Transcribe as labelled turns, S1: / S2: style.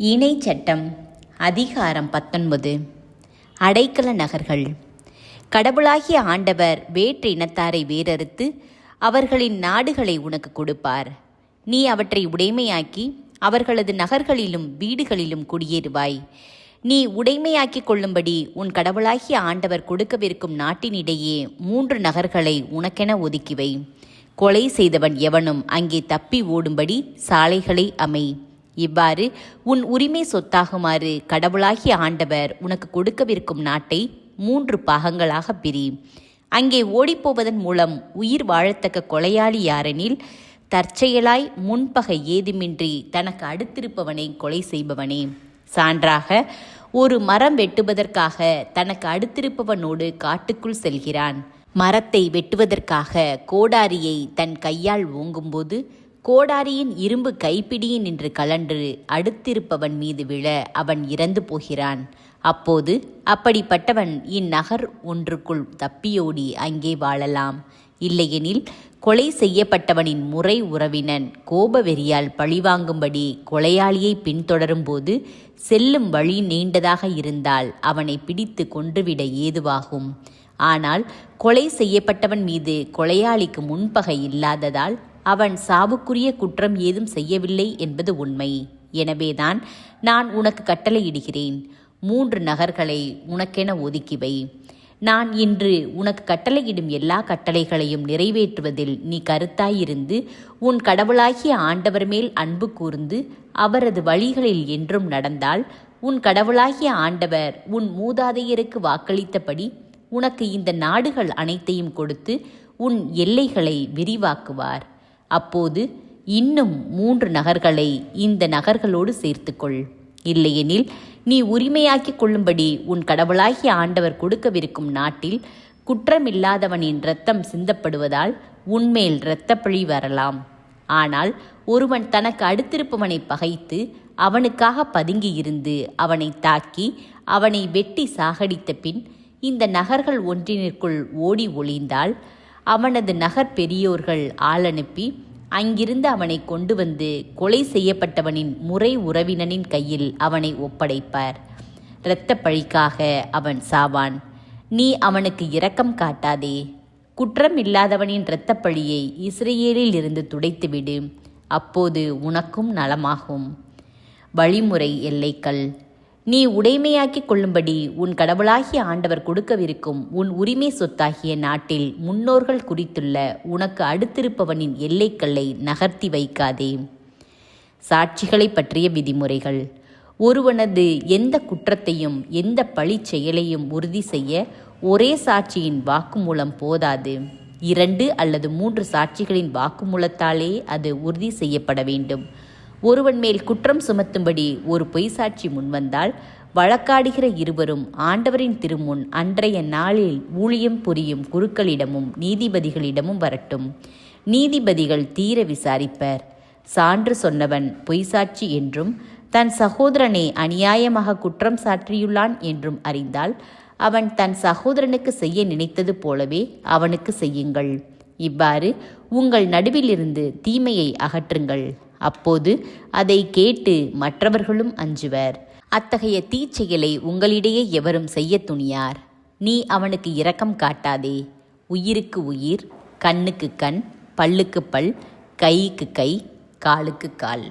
S1: இணை சட்டம் அதிகாரம் 19. அடைக்கல நகர்கள். கடவுளாகிய ஆண்டவர் வேற்று இனத்தாரை வேறறுத்து அவர்களின் நாடுகளை உனக்கு கொடுப்பார். நீ அவற்றை உடைமையாக்கி அவர்களது நகர்களிலும் வீடுகளிலும் குடியேறுவாய். நீ உடைமையாக்கிக் கொள்ளும்படி உன் கடவுளாகிய ஆண்டவர் கொடுக்கவிருக்கும் நாட்டினிடையே 3 நகர்களை உனக்கென ஒதுக்கிவை. கொலை செய்தவன் எவனும் அங்கே தப்பி ஓடும்படி சாலைகளை அமை. இவ்வாறு உன் உரிமை சொத்தாகுமாறு கடவுளாகிய ஆண்டவர் உனக்கு கொடுக்கவிருக்கும் நாட்டை 3 பாகங்களாக பிரி. அங்கே ஓடிப்போவதன் மூலம் உயிர் வாழத்தக்க கொலையாளி யாரெனில், தற்செயலாய் முன்பகை ஏதுமின்றி தனக்கு அடுத்திருப்பவனை கொலை செய்பவனே. சான்றாக, ஒரு மரம் வெட்டுவதற்காக தனக்கு அடுத்திருப்பவனோடு காட்டுக்குள் செல்கிறான். மரத்தை வெட்டுவதற்காக கோடாரியை தன் கையால் ஓங்கும்போது கோடாரியின் இரும்பு கைப்பிடியின் நின்று கலன்று அடுத்திருப்பவன் மீது விழ அவன் இறந்து போகிறான். அப்போது அப்படிப்பட்டவன் இந்நகர் ஒன்றுக்குள் தப்பியோடி அங்கே வாழலாம். இல்லையெனில் கொலை செய்யப்பட்டவனின் முறை உறவினன் கோபவெறியால் பழிவாங்கும்படி கொலையாளியை பின்தொடரும் போது செல்லும் வழி நீண்டதாக இருந்தால் அவனை பிடித்து கொன்றுவிட ஏதுவாகும். ஆனால் கொலை செய்யப்பட்டவன் மீது கொலையாளிக்கு முன்பகை இல்லாததால் அவன் சாவுக்குரிய குற்றம் ஏதும் செய்யவில்லை என்பது உண்மை. எனவேதான் நான் உனக்கு கட்டளையிடுகிறேன், 3 நகர்களை உனக்கென ஒதுக்கிவை. நான் இன்று உனக்கு கட்டளையிடும் எல்லா கட்டளைகளையும் நிறைவேற்றுவதில் நீ கருத்தாயிருந்து உன் கடவுளாகிய ஆண்டவர் மேல் அன்பு கூர்ந்து அவரது வழிகளில் என்றும் நடந்தால், உன் கடவுளாகிய ஆண்டவர் உன் மூதாதையருக்கு வாக்களித்தபடி உனக்கு இந்த நாடுகள் அனைத்தையும் கொடுத்து உன் எல்லைகளை விரிவாக்குவார். அப்போது இன்னும் 3 நகர்களை இந்த நகர்களோடு சேர்த்துக்கொள். இல்லையெனில் நீ உரிமையாக்கிக் கொள்ளும்படி உன் கடவுளாகிய ஆண்டவர் கொடுக்கவிருக்கும் நாட்டில் குற்றமில்லாதவனின் இரத்தம் சிந்தப்படுவதால் உன்மேல் இரத்தப்பழி வரலாம். ஆனால் ஒருவன் தனக்கு அடுத்திருப்பவனை பகைத்து அவனுக்காக பதுங்கியிருந்து அவனை தாக்கி அவனை வெட்டி சாகடித்த பின் இந்த நகர்கள் ஒன்றினிற்குள் ஓடி ஒளிந்தால், அவனது நகர் பெரியோர்கள் ஆளனுப்பி அங்கிருந்து அவனை கொண்டு வந்து கொலை செய்யப்பட்டவனின் முறை உறவினனின் கையில் அவனை ஒப்படைப்பார். இரத்த பழிக்காக அவன் சாவான். நீ அவனுக்கு இரக்கம் காட்டாதே. குற்றம் இல்லாதவனின் இரத்தப்பழியை இஸ்ரேலில் இருந்து துடைத்துவிடு. அப்போது உனக்கும் நலமாகும். வழிமுறை எல்லைகள். நீ உடைமையாக்கிக் கொள்ளும்படி உன் கடவுளாகிய ஆண்டவர் கொடுக்கவிருக்கும் உன் உரிமை சொத்தாகிய நாட்டில் முன்னோர்கள் குறித்துள்ள உனக்கு அடுத்திருப்பவனின் எல்லைக்கல்லை நகர்த்தி வைக்காதே. சாட்சிகளை பற்றிய விதிமுறைகள். ஒருவனது எந்த குற்றத்தையும் எந்த பழிச் செயலையும் உறுதி செய்ய ஒரே சாட்சியின் வாக்குமூலம் போதாது. 2 அல்லது 3 சாட்சிகளின் வாக்குமூலத்தாலே அது உறுதி செய்யப்பட வேண்டும். ஒருவன் மேல் குற்றம் சுமத்தும்படி ஒரு பொய் சாட்சி முன்வந்தால், வழக்காடுகிற இருவரும் ஆண்டவரின் திருமுன் அன்றைய நாளில் ஊழியம் புரியும் குருக்களிடமும் நீதிபதிகளிடமும் வரட்டும். நீதிபதிகள் தீர விசாரிப்பர். சான்று சொன்னவன் பொய் சாட்சி என்றும் தன் சகோதரனை அநியாயமாக குற்றம் சாற்றியுள்ளான் என்றும் அறிந்தால், அவன் தன் சகோதரனுக்கு செய்ய நினைத்தது போலவே அவனுக்கு செய்யுங்கள். இவ்வாறு உங்கள் நடுவிலிருந்து தீமையை அகற்றுங்கள். அப்போது அதை கேட்டு மற்றவர்களும் அஞ்சுவர். அத்தகைய தீச்செயலை உங்களிடையே எவரும் செய்ய துணியார். நீ அவனுக்கு இரக்கம் காட்டாதே. உயிருக்கு உயிர், கண்ணுக்கு கண், பல்லுக்கு பல், கைக்கு கை, காலுக்கு கால்.